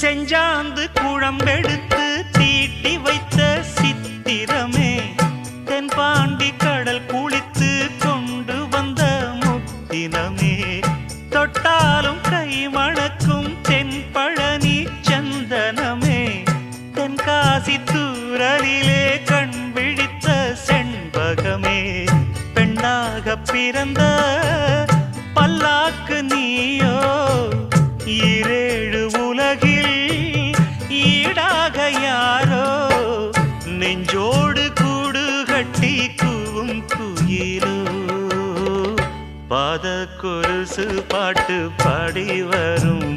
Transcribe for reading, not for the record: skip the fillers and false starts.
செஞ்சாந்து குழம்பெடுத்து தீட்டி வைத்த சித்திரமே தென்பாண்டி கடல் குளித்து கொண்டு வந்த முத்தினமே தொட்டாலும் கை மணக்கும் தென்பழனி சந்தனமே தென்காசி தூரலிலே கண் விழித்த செண்பகமே பெண்ணாக பிறந்த பல்லாக்கு நீயோ ஈரேழு உலகில் ஈடாக யாரோ நெஞ்சோடு கூடு கட்டி கூவும் குயிலோ பாத கொலுசு பாட்டு பாடி வரும்